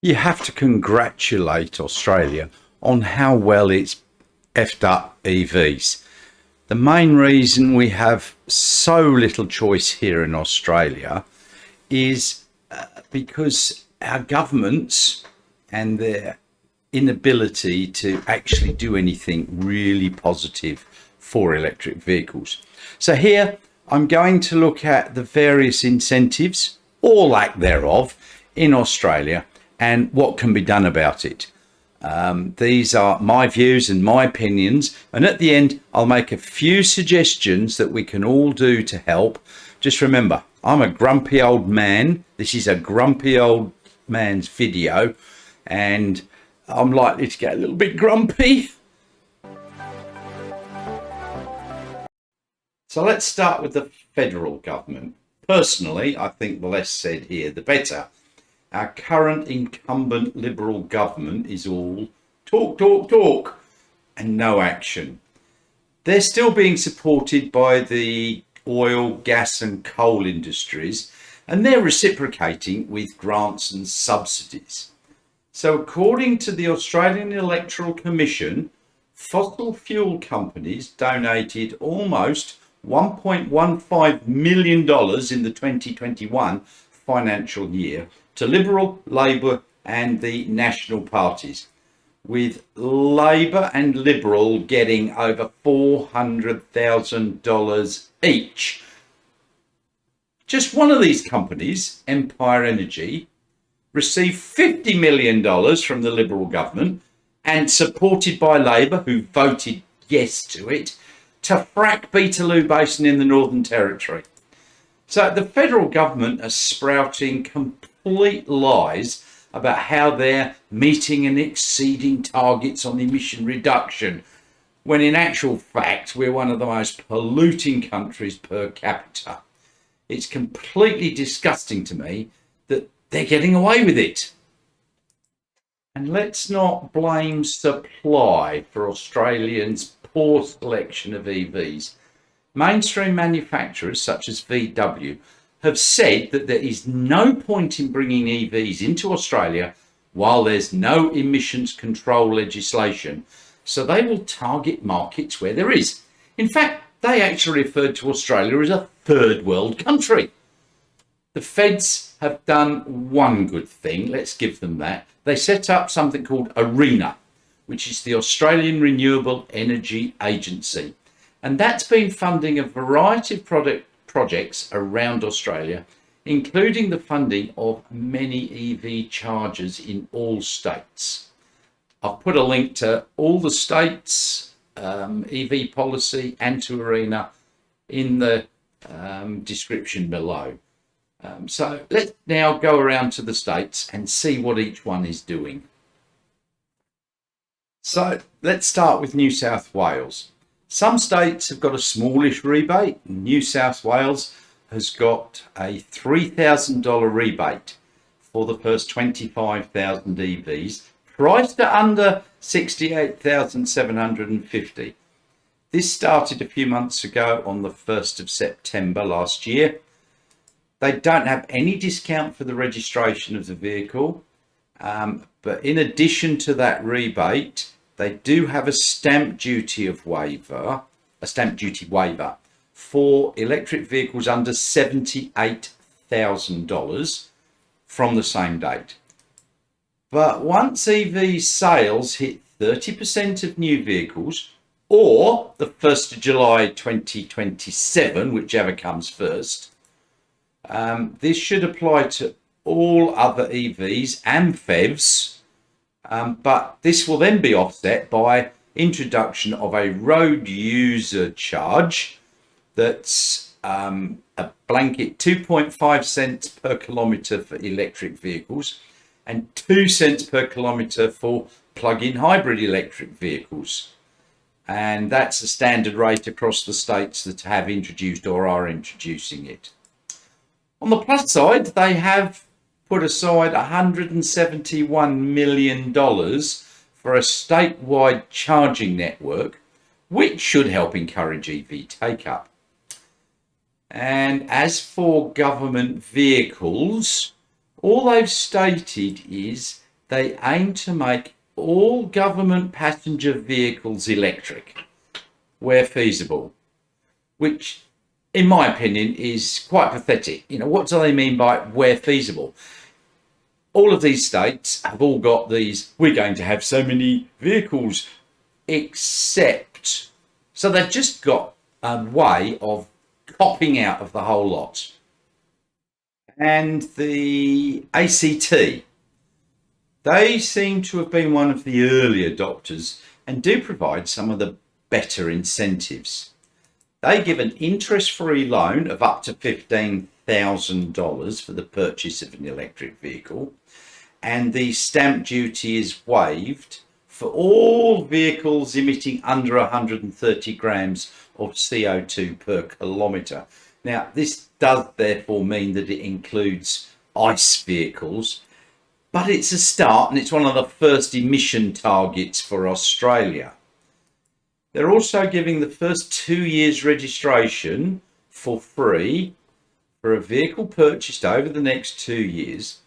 You have to congratulate Australia on how well it's effed up EVs. The main reason we have so little choice here in Australia is because our governments and their inability to actually do anything really positive for electric vehicles. So here I'm going to look at the various incentives or lack thereof in Australia and what can be done about it. These are my views and my opinions, and at the end I'll make a few suggestions that we can all do to help. Just remember, I'm a grumpy old man. This is a grumpy old man's video, and I'm likely to get a little bit grumpy. So let's start with the federal government. Personally, I think the less said here, the better. Our current incumbent Liberal government is all talk, talk, talk, and no action. They're still being supported by the oil, gas and coal industries, and they're reciprocating with grants and subsidies. So according to the Australian Electoral Commission, fossil fuel companies donated almost $1.15 million in the 2021 financial year to Liberal, Labor and the National parties, with Labor and Liberal getting over $400,000 each. Just one of these companies, Empire Energy, received $50 million from the Liberal government and supported by Labor, who voted yes to it, to frack Beetaloo Basin in the Northern Territory. So the federal government are sprouting complete lies about how they're meeting and exceeding targets on emission reduction, when in actual fact we're one of the most polluting countries per capita. It's completely disgusting to me that they're getting away with it. And let's not blame supply for Australians' poor selection of EVs. Mainstream manufacturers such as VW have said that there is no point in bringing EVs into Australia while there's no emissions control legislation, so they will target markets where there is. In fact, they actually referred to Australia as a third world country. The feds have done one good thing, let's give them that. They set up something called ARENA, which is the Australian Renewable Energy Agency. And that's been funding a variety of projects around Australia, including the funding of many EV chargers in all states. I've put a link to all the states' EV policy and to ARENA in the description below. So let's now go around to the states and see what each one is doing. So let's start with New South Wales. Some states have got a smallish rebate. New South Wales has got a $3,000 rebate for the first 25,000 EVs, priced at under 68,750. This started a few months ago on the 1st of September last year. They don't have any discount for the registration of the vehicle, but in addition to that rebate, they do have a stamp duty waiver for electric vehicles under $78,000 from the same date. But once EV sales hit 30% of new vehicles, or the 1st of July 2027, whichever comes first, this should apply to all other EVs and PHEVs, but this will then be offset by introduction of a road user charge that's a blanket 2.5 cents per kilometre for electric vehicles and 2 cents per kilometre for plug-in hybrid electric vehicles. And that's a standard rate across the states that have introduced or are introducing it. On the plus side, they have put aside $171 million for a statewide charging network, which should help encourage EV take-up. And as for government vehicles, all they've stated is they aim to make all government passenger vehicles electric where feasible, which in my opinion is quite pathetic. What do they mean by where feasible? All of these states have all got these, we're going to have so many vehicles, except, so they've just got a way of copping out of the whole lot. And the ACT, they seem to have been one of the early adopters and do provide some of the better incentives. They give an interest-free loan of up to $15,000 for the purchase of an electric vehicle, and the stamp duty is waived for all vehicles emitting under 130 grams of CO2 per kilometre. Now, this does therefore mean that it includes ICE vehicles, but it's a start and it's one of the first emission targets for Australia. They're also giving the first 2 years registration for free for a vehicle purchased over the next 2 years,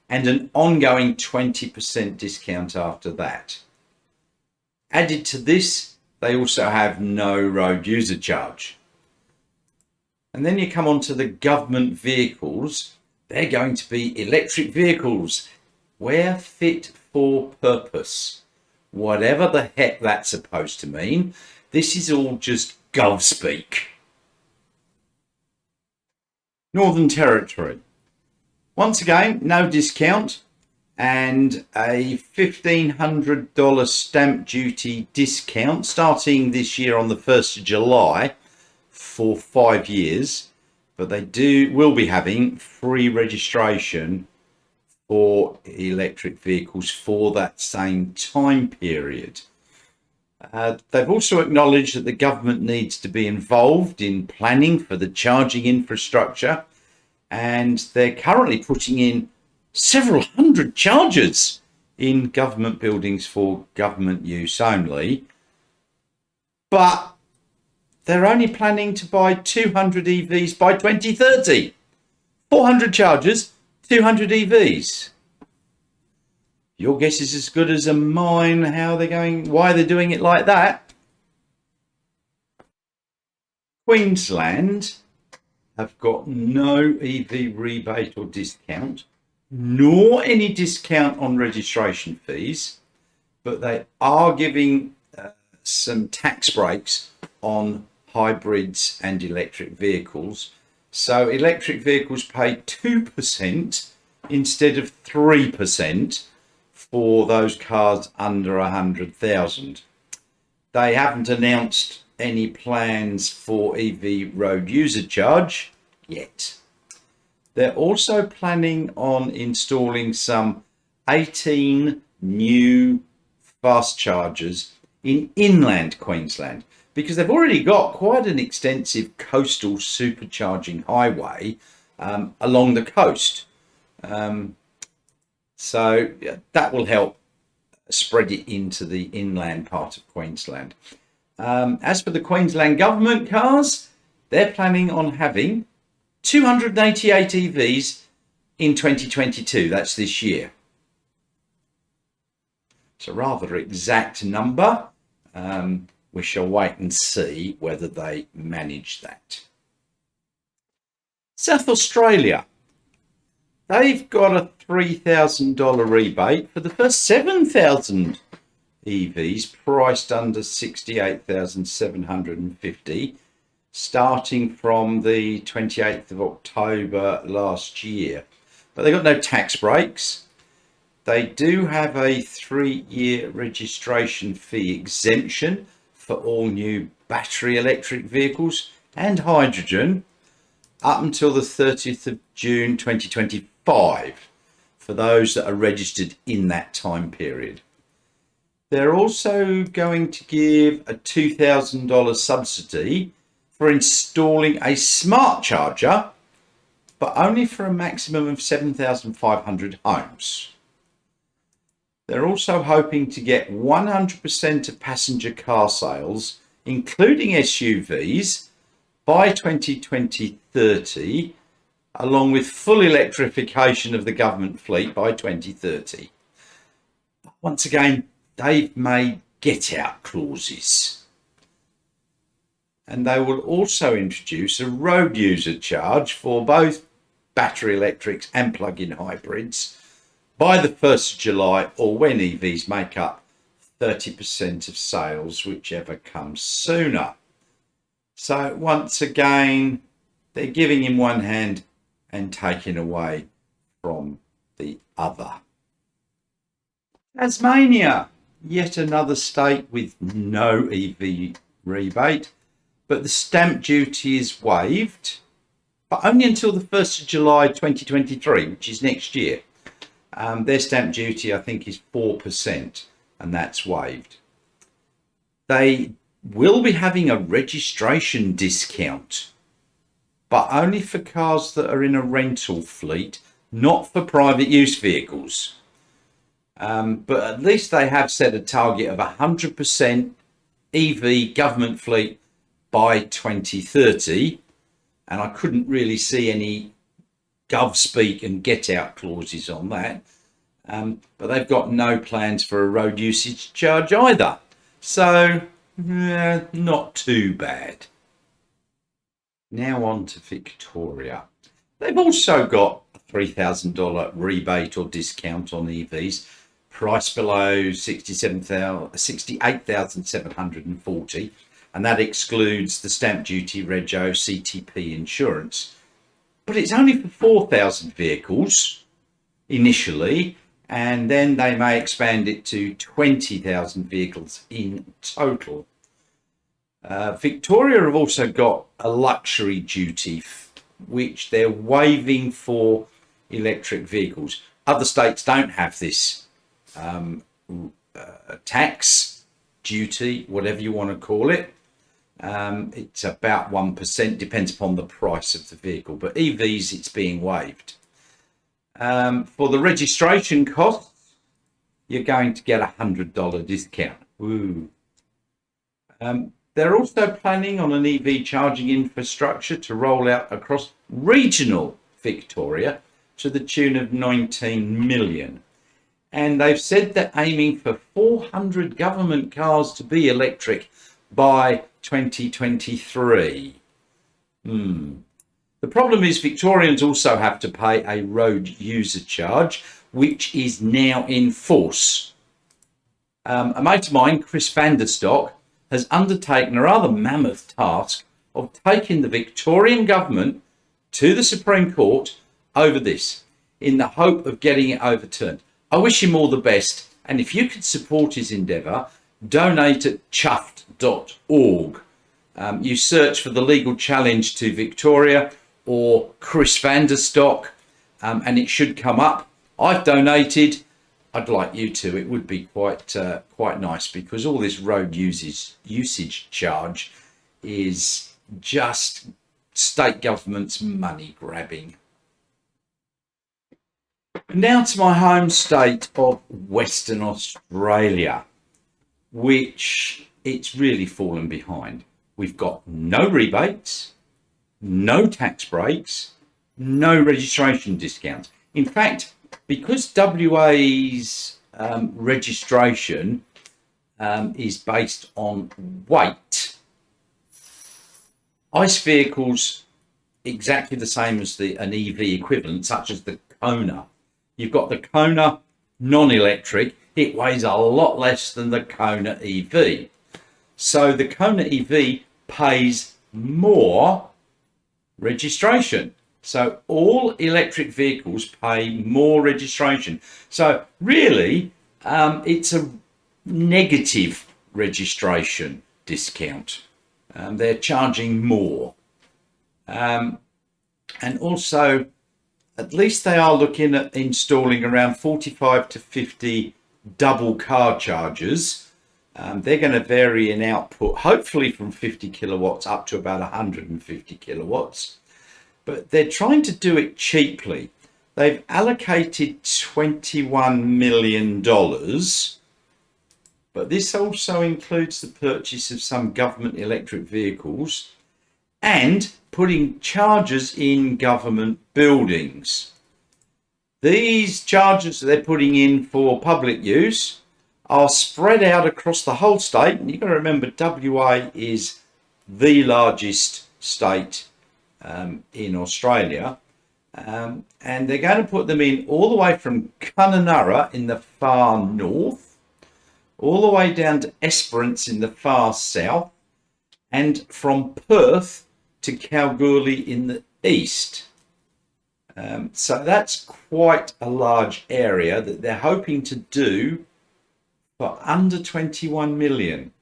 and an ongoing 20% discount after that. Added to this, they also have no road user charge. And then you come on to the government vehicles. They're going to be electric vehicles where fit for purpose. Whatever the heck that's supposed to mean, this is all just gov speak. Northern Territory. Once again, no discount and a $1,500 stamp duty discount starting this year on the 1st of July for 5 years, but they will be having free registration for electric vehicles for that same time period. They've also acknowledged that the government needs to be involved in planning for the charging infrastructure, and they're currently putting in several hundred chargers in government buildings for government use only, but they're only planning to buy 200 EVs by 2030. 400 chargers, 200 EVs. Your guess is as good as mine why they're doing it like that. Queensland have got no EV rebate or discount, nor any discount on registration fees, but they are giving some tax breaks on hybrids and electric vehicles. So electric vehicles pay 2% instead of 3% for those cars under 100,000. They haven't announced any plans for EV road user charge yet. They're also planning on installing some 18 new fast chargers in inland Queensland, because they've already got quite an extensive coastal supercharging highway along the coast. So that will help spread it into the inland part of Queensland. As for the Queensland government cars, they're planning on having 288 EVs in 2022. That's this year. It's a rather exact number. We shall wait and see whether they manage that. South Australia. They've got a $3,000 rebate for the first 7,000 EVs priced under 68,750, starting from the 28th of October last year. But they got no tax breaks. They do have a 3-year registration fee exemption for all new battery electric vehicles and hydrogen up until the 30th of June 2025 for those that are registered in that time period. They're also going to give a $2,000 subsidy for installing a smart charger, but only for a maximum of 7,500 homes. They're also hoping to get 100% of passenger car sales, including SUVs, by 2030, along with full electrification of the government fleet by 2030. once again, they've made get-out clauses. And they will also introduce a road user charge for both battery electrics and plug-in hybrids by the 1st of July, or when EVs make up 30% of sales, whichever comes sooner. So once again, they're giving in one hand and taking away from the other. Tasmania, yet another state with no EV rebate, but the stamp duty is waived, but only until the 1st of July 2023, which is next year. Their stamp duty, I think, is 4%, and that's waived. They will be having a registration discount, but only for cars that are in a rental fleet, not for private use vehicles. But at least they have set a target of 100% EV government fleet by 2030. And I couldn't really see any gov speak and get out clauses on that. But they've got no plans for a road usage charge either. So, not too bad. Now on to Victoria. They've also got a $3,000 rebate or discount on EVs, price below $68,740, and that excludes the stamp duty, rego, CTP insurance. But it's only for 4,000 vehicles initially, and then they may expand it to 20,000 vehicles in total. Victoria have also got a luxury duty, which they're waiving for electric vehicles. Other states don't have this tax, duty, whatever you want to call it. It's about 1%, depends upon the price of the vehicle, but EVs, it's being waived. For the registration costs, you're going to get a $100 discount. Woo. They're also planning on an EV charging infrastructure to roll out across regional Victoria to the tune of 19 million. And they've said they're aiming for 400 government cars to be electric by 2023. The problem is Victorians also have to pay a road user charge, which is now in force. A mate of mine, Chris Vanderstock, has undertaken a rather mammoth task of taking the Victorian government to the Supreme Court over this, in the hope of getting it overturned. I wish him all the best, and if you could support his endeavour, donate at chuffed.org. You search for the legal challenge to Victoria or Chris Vanderstock, and it should come up. I've donated. I'd like you to. It would be quite nice, because all this road usage charge is just state government's money grabbing. Now to my home state of Western Australia, which it's really fallen behind. We've got no rebates, no tax breaks, no registration discounts. In fact, because WA's registration is based on weight, ICE vehicles exactly the same as an EV equivalent, such as the Kona. You've got the Kona non-electric. It weighs a lot less than the Kona EV. So the Kona EV pays more registration. So all electric vehicles pay more registration. So really, it's a negative registration discount. They're charging more. And also, at least they are looking at installing around 45 to 50 double car chargers. They're going to vary in output, hopefully from 50 kilowatts up to about 150 kilowatts. But they're trying to do it cheaply. They've allocated $21 million, but this also includes the purchase of some government electric vehicles and putting chargers in government buildings. These chargers that they're putting in for public use are spread out across the whole state. And you've got to remember, WA is the largest state in Australia. And they're going to put them in all the way from Kununurra in the far north, all the way down to Esperance in the far south, and from Perth to Kalgoorlie in the east. So that's quite a large area that they're hoping to do for under 21 million.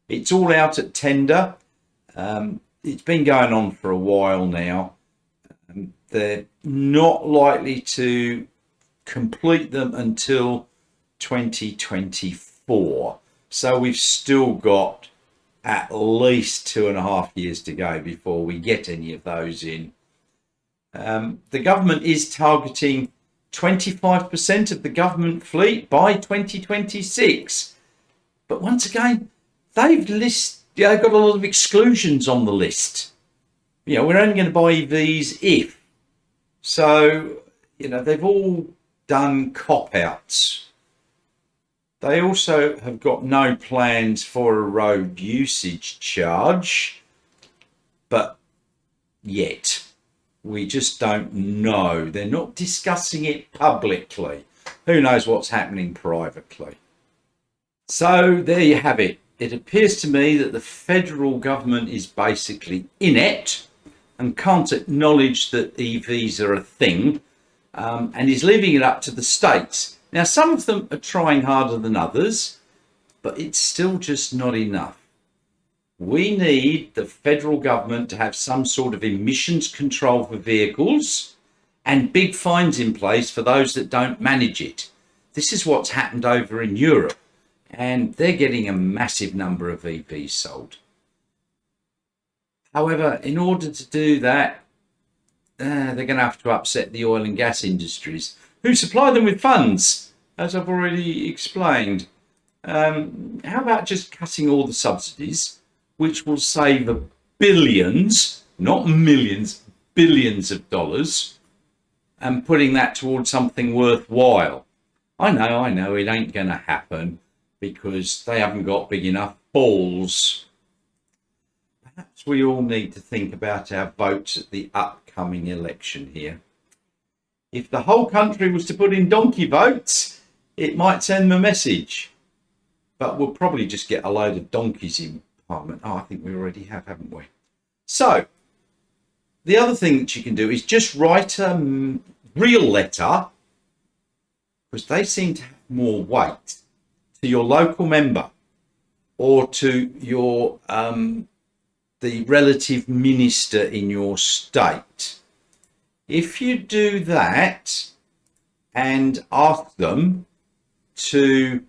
It's all out at tender. It's been going on for a while now. They're not likely to complete them until 2024. So we've still got at least 2.5 years to go before we get any of those in. The government is targeting 25% of the government fleet by 2026. But once again, they've got a lot of exclusions on the list. We're only going to buy EVs if. So, they've all done cop-outs. They also have got no plans for a road usage charge, but yet. We just don't know. They're not discussing it publicly. Who knows what's happening privately? So there you have it. It appears to me that the federal government is basically inept and can't acknowledge that EVs are a thing, and is leaving it up to the states. Now, some of them are trying harder than others, but it's still just not enough. We need the federal government to have some sort of emissions control for vehicles and big fines in place for those that don't manage it. This is what's happened over in Europe, and they're getting a massive number of EVs sold. However, in order to do that, they're going to have to upset the oil and gas industries who supply them with funds, as I've already explained. How about just cutting all the subsidies, which will save billions, not millions, billions of dollars, and putting that towards something worthwhile? I know, it ain't going to happen because they haven't got big enough balls. Perhaps we all need to think about our votes at the upcoming election here. If the whole country was to put in donkey votes, it might send them a message. But we'll probably just get a load of donkeys in Parliament. I think we already have, haven't we? So, the other thing that you can do is just write a real letter, because they seem to have more weight, to your local member or to your the relative minister in your state. If you do that and ask them to,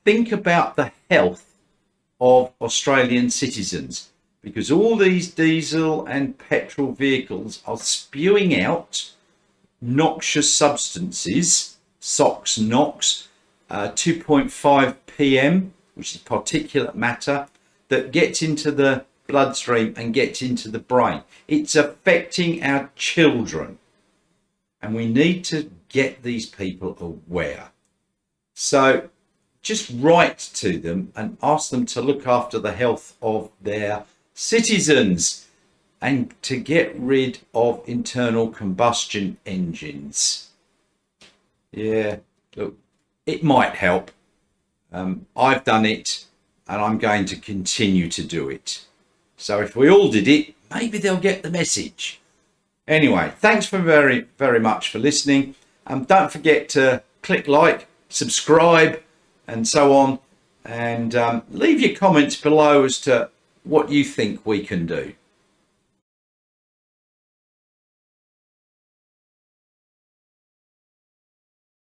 think about the health of Australian citizens, because all these diesel and petrol vehicles are spewing out noxious substances, SOx, NOx, 2.5 PM, which is particulate matter, that gets into the bloodstream and gets into the brain. It's affecting our children, and we need to get these people aware. So just write to them and ask them to look after the health of their citizens and to get rid of internal combustion engines. Yeah, look, it might help. I've done it and I'm going to continue to do it. So if we all did it, maybe they'll get the message. Anyway, thanks very, very much for listening. Don't forget to click like, subscribe, and so on. And leave your comments below as to what you think we can do.